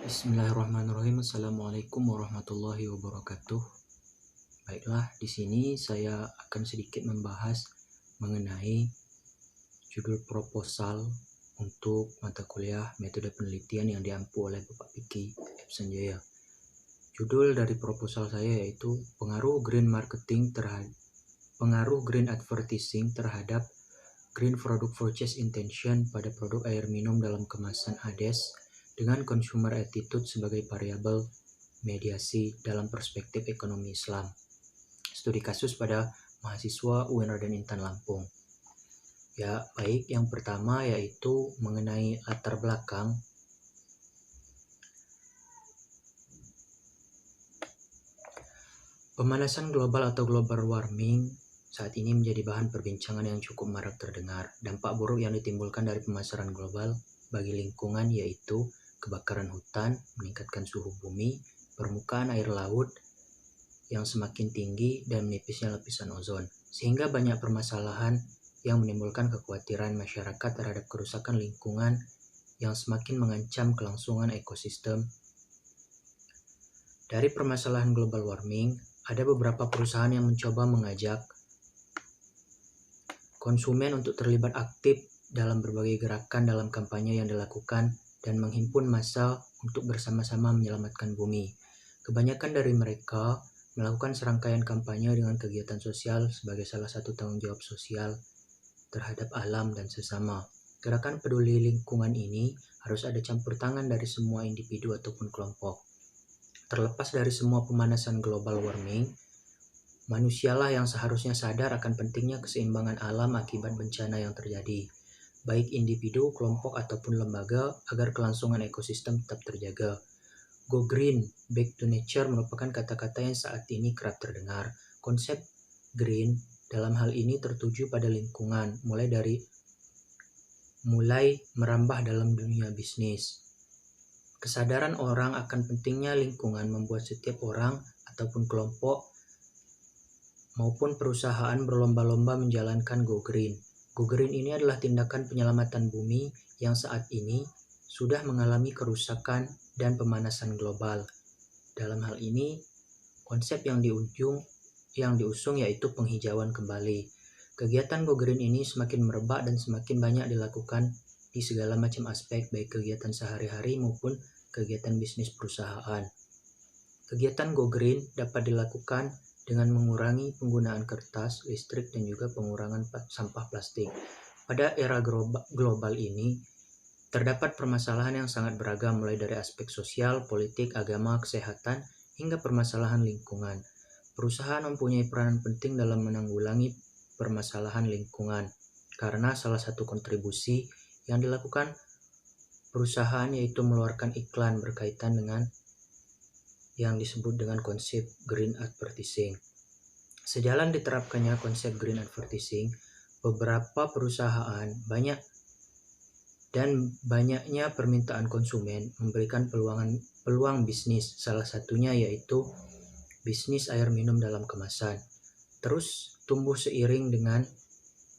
Bismillahirrahmanirrahim. Assalamualaikum warahmatullahi wabarakatuh. Baiklah, di sini saya akan sedikit membahas mengenai judul proposal untuk mata kuliah metode penelitian yang diampu oleh Bapak Piki F. Sanjaya. Judul dari proposal saya yaitu pengaruh green advertising terhadap green product purchase intention pada produk air minum dalam kemasan ADES dengan consumer attitude sebagai variabel mediasi dalam perspektif ekonomi Islam. Studi kasus pada mahasiswa UIN Raden Intan Lampung. Ya, baik, yang pertama yaitu mengenai latar belakang. Pemanasan global atau global warming saat ini menjadi bahan perbincangan yang cukup marak terdengar. Dampak buruk yang ditimbulkan dari pemasaran global bagi lingkungan yaitu kebakaran hutan, meningkatkan suhu bumi, permukaan air laut yang semakin tinggi, dan menipisnya lapisan ozon, sehingga banyak permasalahan yang menimbulkan kekhawatiran masyarakat terhadap kerusakan lingkungan yang semakin mengancam kelangsungan ekosistem. Dari permasalahan global warming, ada beberapa perusahaan yang mencoba mengajak konsumen untuk terlibat aktif dalam berbagai gerakan dalam kampanye yang dilakukan dan menghimpun massa untuk bersama-sama menyelamatkan bumi. Kebanyakan dari mereka melakukan serangkaian kampanye dengan kegiatan sosial sebagai salah satu tanggung jawab sosial terhadap alam dan sesama. Gerakan peduli lingkungan ini harus ada campur tangan dari semua individu ataupun kelompok. Terlepas dari semua pemanasan global warming, manusialah yang seharusnya sadar akan pentingnya keseimbangan alam akibat bencana yang terjadi, baik individu, kelompok, ataupun lembaga, agar kelangsungan ekosistem tetap terjaga. Go green, back to nature merupakan kata-kata yang saat ini kerap terdengar. Konsep green dalam hal ini tertuju pada lingkungan, mulai merambah dalam dunia bisnis. Kesadaran orang akan pentingnya lingkungan membuat setiap orang ataupun kelompok maupun perusahaan berlomba-lomba menjalankan Go Green. Go Green ini adalah tindakan penyelamatan bumi yang saat ini sudah mengalami kerusakan dan pemanasan global. Dalam hal ini, konsep yang diusung yaitu penghijauan kembali. Kegiatan Go Green ini semakin merebak dan semakin banyak dilakukan di segala macam aspek, baik kegiatan sehari-hari maupun kegiatan bisnis perusahaan. Kegiatan Go Green dapat dilakukan dengan mengurangi penggunaan kertas, listrik, dan juga pengurangan sampah plastik. Pada era global ini, terdapat permasalahan yang sangat beragam mulai dari aspek sosial, politik, agama, kesehatan, hingga permasalahan lingkungan. Perusahaan mempunyai peranan penting dalam menanggulangi permasalahan lingkungan karena salah satu kontribusi yang dilakukan perusahaan yaitu mengeluarkan iklan berkaitan dengan yang disebut dengan konsep green advertising. Sejalan diterapkannya konsep green advertising, beberapa perusahaan banyaknya permintaan konsumen memberikan peluang bisnis, salah satunya yaitu bisnis air minum dalam kemasan. Terus tumbuh seiring dengan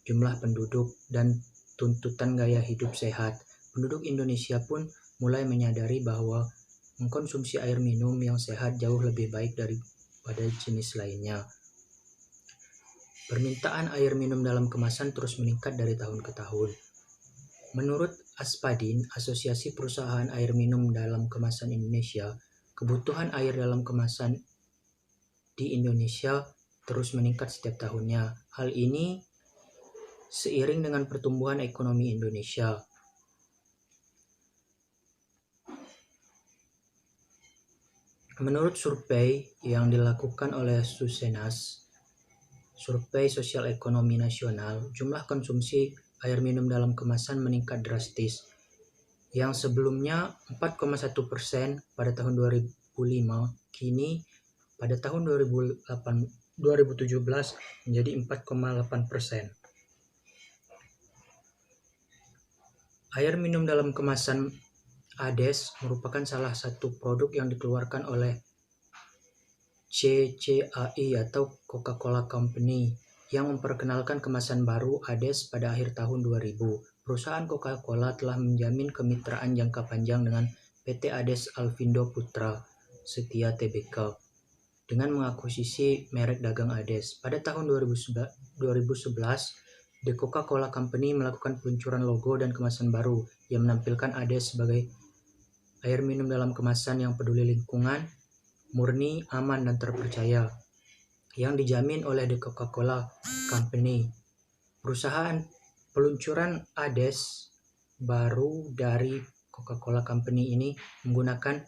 jumlah penduduk dan tuntutan gaya hidup sehat. Penduduk Indonesia pun mulai menyadari bahwa mengkonsumsi air minum yang sehat jauh lebih baik daripada jenis lainnya. Permintaan air minum dalam kemasan terus meningkat dari tahun ke tahun. Menurut Aspadin, Asosiasi Perusahaan Air Minum dalam Kemasan Indonesia, kebutuhan air dalam kemasan di Indonesia terus meningkat setiap tahunnya. Hal ini seiring dengan pertumbuhan ekonomi Indonesia. Menurut survei yang dilakukan oleh Susenas, Survei Sosial Ekonomi Nasional, jumlah konsumsi air minum dalam kemasan meningkat drastis. Yang sebelumnya 4,1% pada tahun 2005, kini pada tahun 2017 menjadi 4,8%. Air minum dalam kemasan ADES merupakan salah satu produk yang dikeluarkan oleh CCAI atau Coca-Cola Company yang memperkenalkan kemasan baru ADES pada akhir tahun 2000. Perusahaan Coca-Cola telah menjamin kemitraan jangka panjang dengan PT Ades Alvindo Putra Setia Tbk dengan mengakuisisi merek dagang Ades. Pada tahun 2011, The Coca-Cola Company melakukan peluncuran logo dan kemasan baru yang menampilkan Ades sebagai air minum dalam kemasan yang peduli lingkungan, murni, aman, dan terpercaya, yang dijamin oleh The Coca-Cola Company. Perusahaan peluncuran Ades baru dari Coca-Cola Company ini menggunakan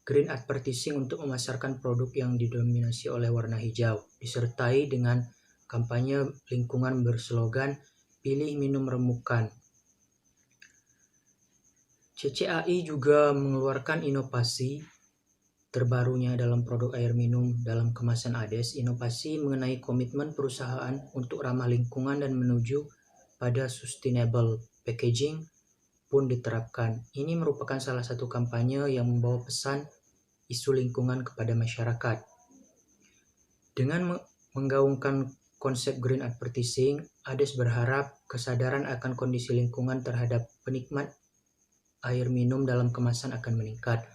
green advertising untuk memasarkan produk yang didominasi oleh warna hijau, disertai dengan kampanye lingkungan berslogan "Pilih minum remukan". CCAI juga mengeluarkan inovasi terbarunya dalam produk air minum dalam kemasan Ades. Inovasi mengenai komitmen perusahaan untuk ramah lingkungan dan menuju pada sustainable packaging pun diterapkan. Ini merupakan salah satu kampanye yang membawa pesan isu lingkungan kepada masyarakat. Dengan menggaungkan konsep green advertising, Ades berharap kesadaran akan kondisi lingkungan terhadap penikmat air minum dalam kemasan akan meningkat.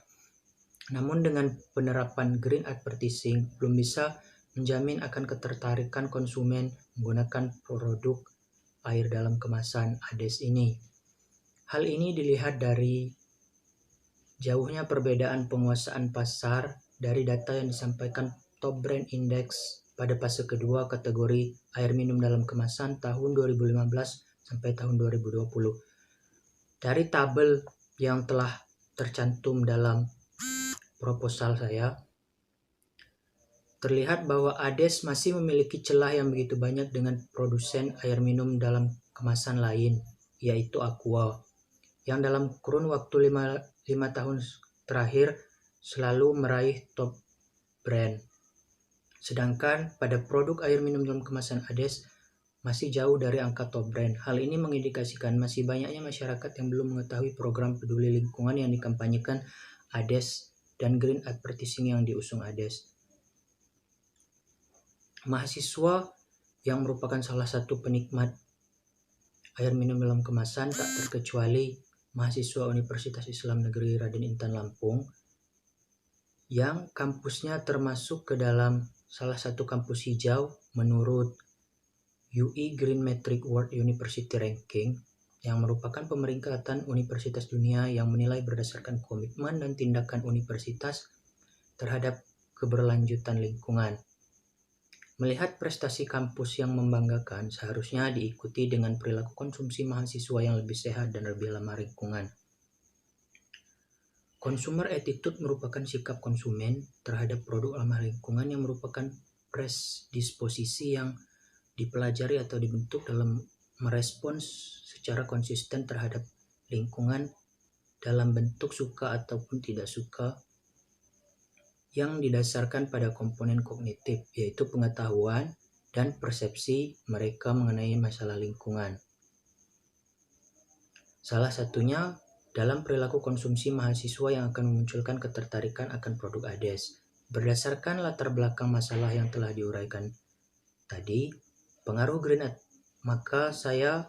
Namun dengan penerapan green advertising belum bisa menjamin akan ketertarikan konsumen menggunakan produk air dalam kemasan Ades ini. Hal ini dilihat dari jauhnya perbedaan penguasaan pasar dari data yang disampaikan Top Brand Index pada fase kedua kategori air minum dalam kemasan tahun 2015 sampai tahun 2020. Dari tabel yang telah tercantum dalam proposal saya, terlihat bahwa Ades masih memiliki celah yang begitu banyak dengan produsen air minum dalam kemasan lain, yaitu Aqua, yang dalam kurun waktu 5 tahun terakhir selalu meraih top brand. Sedangkan pada produk air minum dalam kemasan Ades masih jauh dari angka top brand. Hal ini mengindikasikan masih banyaknya masyarakat yang belum mengetahui program peduli lingkungan yang dikampanyekan Ades dan green advertising yang diusung Ades. Mahasiswa yang merupakan salah satu penikmat air minum dalam kemasan tak terkecuali mahasiswa Universitas Islam Negeri Raden Intan Lampung yang kampusnya termasuk ke dalam salah satu kampus hijau menurut UI Green Metric World University Ranking, yang merupakan pemeringkatan universitas dunia yang menilai berdasarkan komitmen dan tindakan universitas terhadap keberlanjutan lingkungan. Melihat prestasi kampus yang membanggakan, seharusnya diikuti dengan perilaku konsumsi mahasiswa yang lebih sehat dan lebih ramah lingkungan. Consumer attitude merupakan sikap konsumen terhadap produk ramah lingkungan yang merupakan predisposisi yang dipelajari atau dibentuk dalam merespons secara konsisten terhadap lingkungan dalam bentuk suka ataupun tidak suka, yang didasarkan pada komponen kognitif, yaitu pengetahuan dan persepsi mereka mengenai masalah lingkungan. Salah satunya dalam perilaku konsumsi mahasiswa yang akan memunculkan ketertarikan akan produk Ades. Berdasarkan latar belakang masalah yang telah diuraikan tadi, pengaruh green maka saya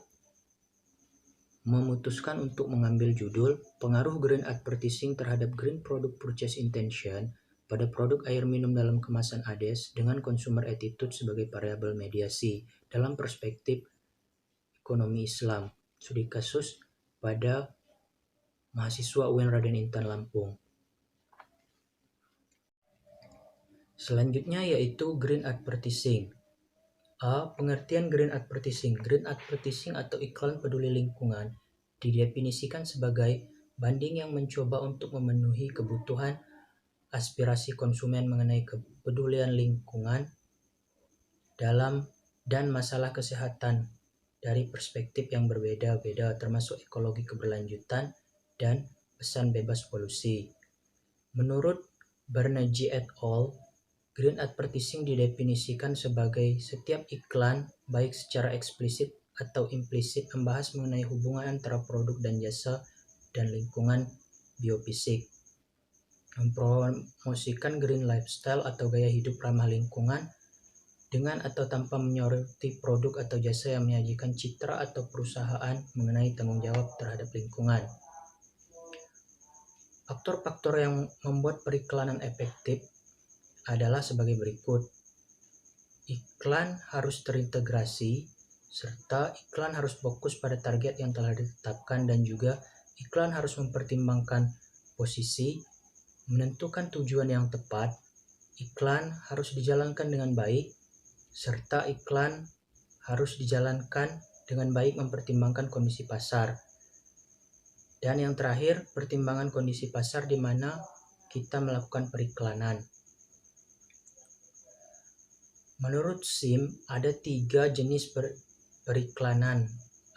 memutuskan untuk mengambil judul Pengaruh Green Advertising terhadap Green Product Purchase Intention pada produk air minum dalam kemasan Ades dengan consumer attitude sebagai variabel mediasi dalam perspektif ekonomi Islam. Studi kasus pada mahasiswa UIN Raden Intan Lampung. Selanjutnya yaitu green advertising. A. Pengertian green advertising. Green advertising atau iklan peduli lingkungan didefinisikan sebagai banding yang mencoba untuk memenuhi kebutuhan aspirasi konsumen mengenai kepedulian lingkungan dalam dan masalah kesehatan dari perspektif yang berbeda-beda, termasuk ekologi keberlanjutan dan pesan bebas polusi. Menurut Banerjee et al., green advertising didefinisikan sebagai setiap iklan, baik secara eksplisit atau implisit, membahas mengenai hubungan antara produk dan jasa dan lingkungan biofisik, mempromosikan green lifestyle atau gaya hidup ramah lingkungan dengan atau tanpa menyoroti produk atau jasa yang menyajikan citra atau perusahaan mengenai tanggung jawab terhadap lingkungan. Faktor-faktor yang membuat periklanan efektif adalah sebagai berikut. Iklan harus terintegrasi, serta iklan harus fokus pada target yang telah ditetapkan, dan juga iklan harus mempertimbangkan posisi, menentukan tujuan yang tepat, iklan harus dijalankan dengan baik, serta iklan harus dijalankan dengan baik mempertimbangkan kondisi pasar. Dan yang terakhir, pertimbangan kondisi pasar di mana kita melakukan periklanan. Menurut SIM, ada 3 jenis periklanan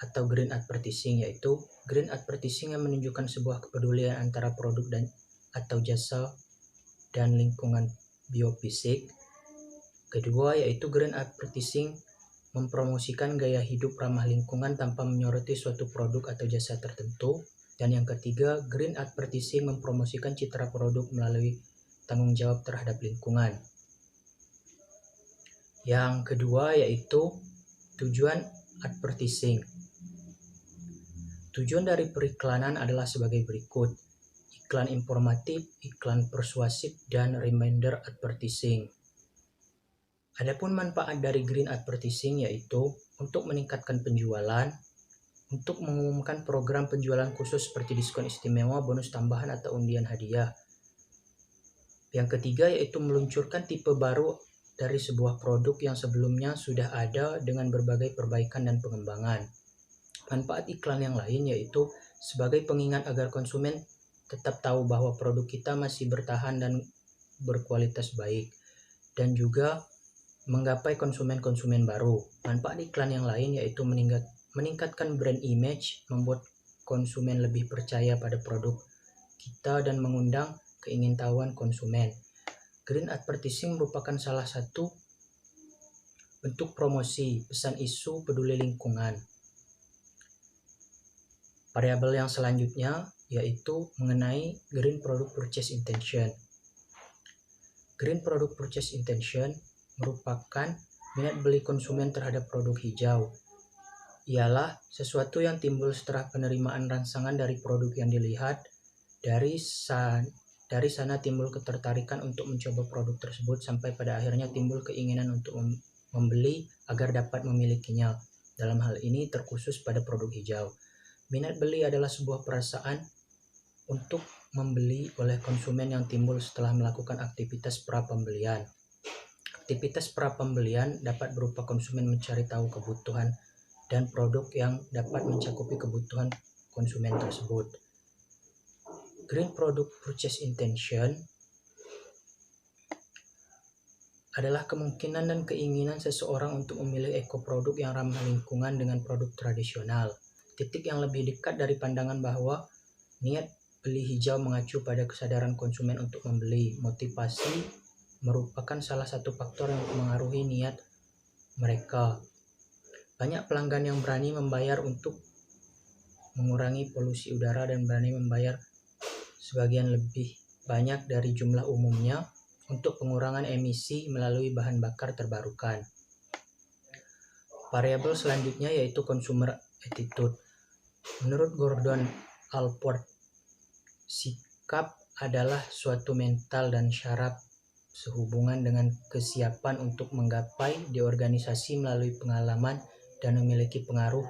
atau green advertising, yaitu green advertising yang menunjukkan sebuah kepedulian antara produk dan atau jasa dan lingkungan biofisik. Kedua, yaitu green advertising mempromosikan gaya hidup ramah lingkungan tanpa menyoroti suatu produk atau jasa tertentu. Dan yang ketiga, green advertising mempromosikan citra produk melalui tanggung jawab terhadap lingkungan. Yang kedua yaitu tujuan advertising. Tujuan dari periklanan adalah sebagai berikut: iklan informatif, iklan persuasif, dan reminder advertising. Adapun manfaat dari green advertising yaitu untuk meningkatkan penjualan, untuk mengumumkan program penjualan khusus seperti diskon istimewa, bonus tambahan, atau undian hadiah. Yang ketiga yaitu meluncurkan tipe baru dari sebuah produk yang sebelumnya sudah ada dengan berbagai perbaikan dan pengembangan. Manfaat iklan yang lain yaitu sebagai pengingat agar konsumen tetap tahu bahwa produk kita masih bertahan dan berkualitas baik, dan juga menggapai konsumen-konsumen baru. Manfaat iklan yang lain yaitu meningkatkan brand image, membuat konsumen lebih percaya pada produk kita, dan mengundang keingintahuan konsumen. Green advertising merupakan salah satu bentuk promosi pesan isu peduli lingkungan. Variabel yang selanjutnya yaitu mengenai green product purchase intention. Green product purchase intention merupakan minat beli konsumen terhadap produk hijau. Ialah sesuatu yang timbul setelah penerimaan rangsangan dari produk yang dilihat. Dari sana timbul ketertarikan untuk mencoba produk tersebut sampai pada akhirnya timbul keinginan untuk membeli agar dapat memilikinya. Dalam hal ini terkhusus pada produk hijau. Minat beli adalah sebuah perasaan untuk membeli oleh konsumen yang timbul setelah melakukan aktivitas pra-pembelian. Aktivitas pra-pembelian dapat berupa konsumen mencari tahu kebutuhan dan produk yang dapat mencakupi kebutuhan konsumen tersebut. Green product purchase intention adalah kemungkinan dan keinginan seseorang untuk memilih ekoproduk yang ramah lingkungan dengan produk tradisional. Titik yang lebih dekat dari pandangan bahwa niat beli hijau mengacu pada kesadaran konsumen untuk membeli. Motivasi merupakan salah satu faktor yang mengaruhi niat mereka. Banyak pelanggan yang berani membayar untuk mengurangi polusi udara dan berani membayar sebagian lebih banyak dari jumlah umumnya untuk pengurangan emisi melalui bahan bakar terbarukan. Variabel selanjutnya yaitu consumer attitude. Menurut Gordon Allport, sikap adalah suatu mental dan syarat sehubungan dengan kesiapan untuk menggapai di organisasi melalui pengalaman dan memiliki pengaruh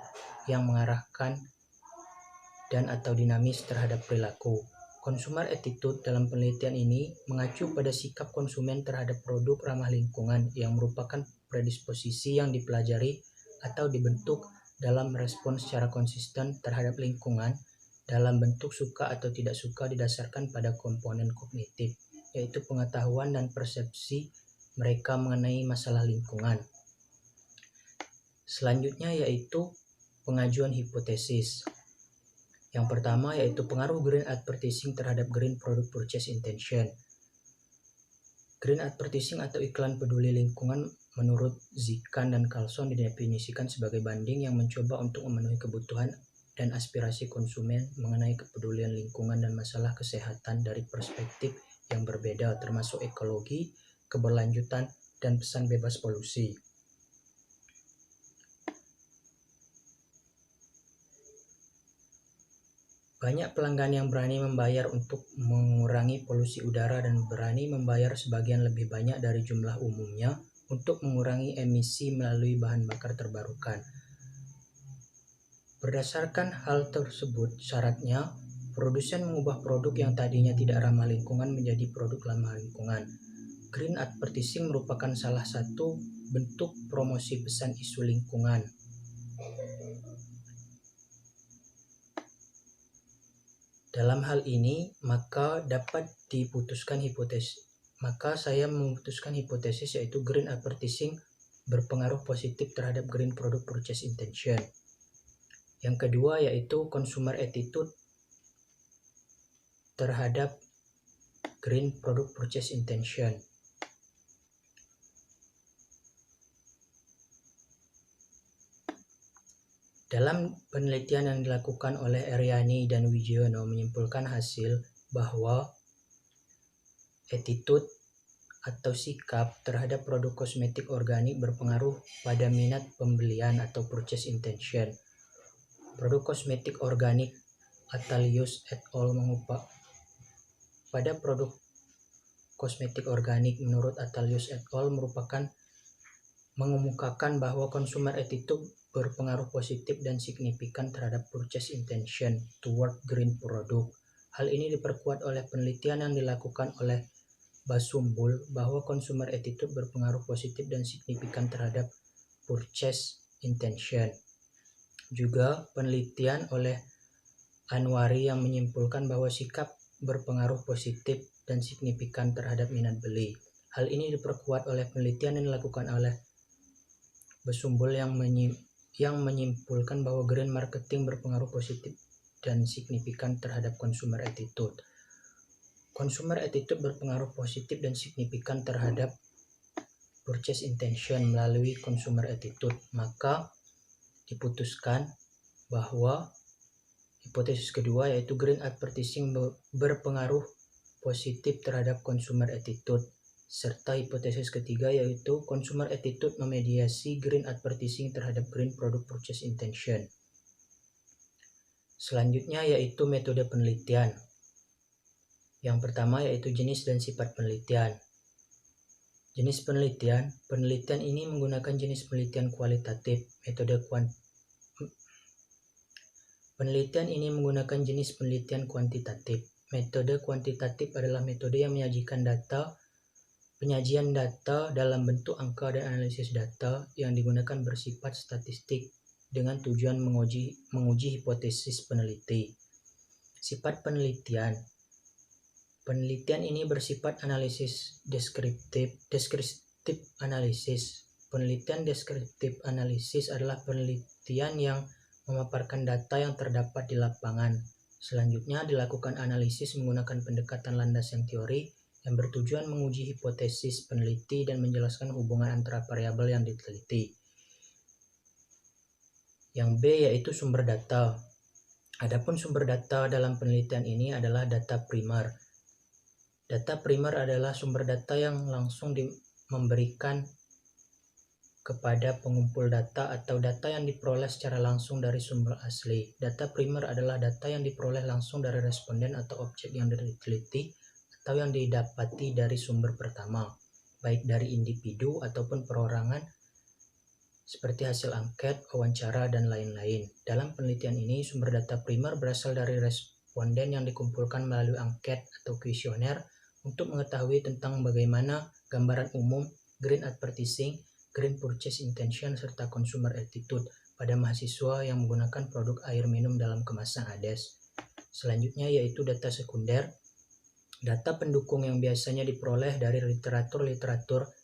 yang mengarahkan dan atau dinamis terhadap perilaku. Consumer attitude dalam penelitian ini mengacu pada sikap konsumen terhadap produk ramah lingkungan yang merupakan predisposisi yang dipelajari atau dibentuk dalam respon secara konsisten terhadap lingkungan dalam bentuk suka atau tidak suka didasarkan pada komponen kognitif, yaitu pengetahuan dan persepsi mereka mengenai masalah lingkungan. Selanjutnya yaitu pengajuan hipotesis. Yang pertama yaitu pengaruh green advertising terhadap green product purchase intention. Green advertising atau iklan peduli lingkungan menurut Zikan dan Carlson didefinisikan sebagai banding yang mencoba untuk memenuhi kebutuhan dan aspirasi konsumen mengenai kepedulian lingkungan dan masalah kesehatan dari perspektif yang berbeda, termasuk ekologi, keberlanjutan, dan pesan bebas polusi. Banyak pelanggan yang berani membayar untuk mengurangi polusi udara dan berani membayar sebagian lebih banyak dari jumlah umumnya untuk mengurangi emisi melalui bahan bakar terbarukan. Berdasarkan hal tersebut, syaratnya produsen mengubah produk yang tadinya tidak ramah lingkungan menjadi produk ramah lingkungan. Green advertising merupakan salah satu bentuk promosi pesan isu lingkungan. Dalam hal ini, saya memutuskan hipotesis yaitu green advertising berpengaruh positif terhadap green product purchase intention. Yang kedua yaitu consumer attitude terhadap green product purchase intention. Dalam penelitian yang dilakukan oleh Eryani dan Wijono menyimpulkan hasil bahwa attitude atau sikap terhadap produk kosmetik organik berpengaruh pada minat pembelian atau purchase intention. Produk kosmetik organik Atalius et al. Pada produk kosmetik organik menurut Atalius et al. Mengemukakan bahwa consumer attitude berpengaruh positif dan signifikan terhadap purchase intention toward green product. Hal ini diperkuat oleh penelitian yang dilakukan oleh Basumbul bahwa consumer attitude berpengaruh positif dan signifikan terhadap purchase intention. Juga penelitian oleh Anwari yang menyimpulkan bahwa sikap berpengaruh positif dan signifikan terhadap minat beli. Hal ini diperkuat oleh penelitian yang dilakukan oleh Basumbul yang menyimpulkan bahwa green marketing berpengaruh positif dan signifikan terhadap consumer attitude. Consumer attitude berpengaruh positif dan signifikan terhadap purchase intention melalui consumer attitude. Maka diputuskan bahwa hipotesis kedua yaitu green advertising berpengaruh positif terhadap consumer attitude. Serta hipotesis ketiga yaitu consumer attitude memediasi green advertising terhadap green product purchase intention. Selanjutnya yaitu metode penelitian. Yang pertama yaitu jenis dan sifat penelitian. Jenis penelitian. Penelitian ini menggunakan jenis penelitian kualitatif. Penelitian ini menggunakan jenis penelitian kuantitatif. Metode kuantitatif adalah metode yang penyajian data dalam bentuk angka dan analisis data yang digunakan bersifat statistik dengan tujuan menguji hipotesis peneliti. Sifat penelitian. Penelitian ini bersifat analisis deskriptif analisis. Penelitian deskriptif analisis adalah penelitian yang memaparkan data yang terdapat di lapangan. Selanjutnya dilakukan analisis menggunakan pendekatan landasan teori yang bertujuan menguji hipotesis peneliti dan menjelaskan hubungan antara variabel yang diteliti. Yang B yaitu sumber data. Adapun sumber data dalam penelitian ini adalah data primer. Data primer adalah sumber data yang langsung memberikan kepada pengumpul data atau data yang diperoleh secara langsung dari sumber asli. Data primer adalah data yang diperoleh langsung dari responden atau objek yang diteliti atau yang didapati dari sumber pertama, baik dari individu ataupun perorangan seperti hasil angket, wawancara, dan lain-lain. Dalam penelitian ini, sumber data primer berasal dari responden yang dikumpulkan melalui angket atau kuesioner untuk mengetahui tentang bagaimana gambaran umum green advertising, green purchase intention, serta consumer attitude pada mahasiswa yang menggunakan produk air minum dalam kemasan ADES. Selanjutnya yaitu data sekunder. Data pendukung yang biasanya diperoleh dari literatur,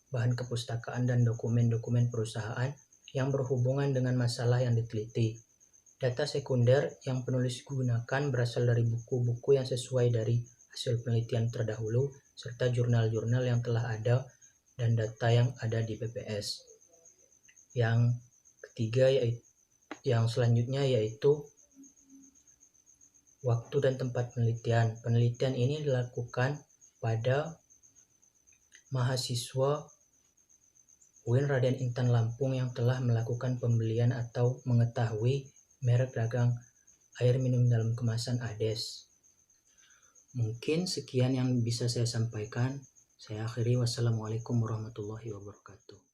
bahan kepustakaan, dan dokumen-dokumen perusahaan yang berhubungan dengan masalah yang diteliti. Data sekunder yang penulis gunakan berasal dari buku-buku yang sesuai dari hasil penelitian terdahulu, serta jurnal-jurnal yang telah ada dan data yang ada di PPS. Yang ketiga yang selanjutnya yaitu waktu dan tempat penelitian. Penelitian ini dilakukan pada mahasiswa UIN Raden Intan Lampung yang telah melakukan pembelian atau mengetahui merek dagang air minum dalam kemasan Ades. Mungkin sekian yang bisa saya sampaikan. Saya akhiri. Wassalamualaikum warahmatullahi wabarakatuh.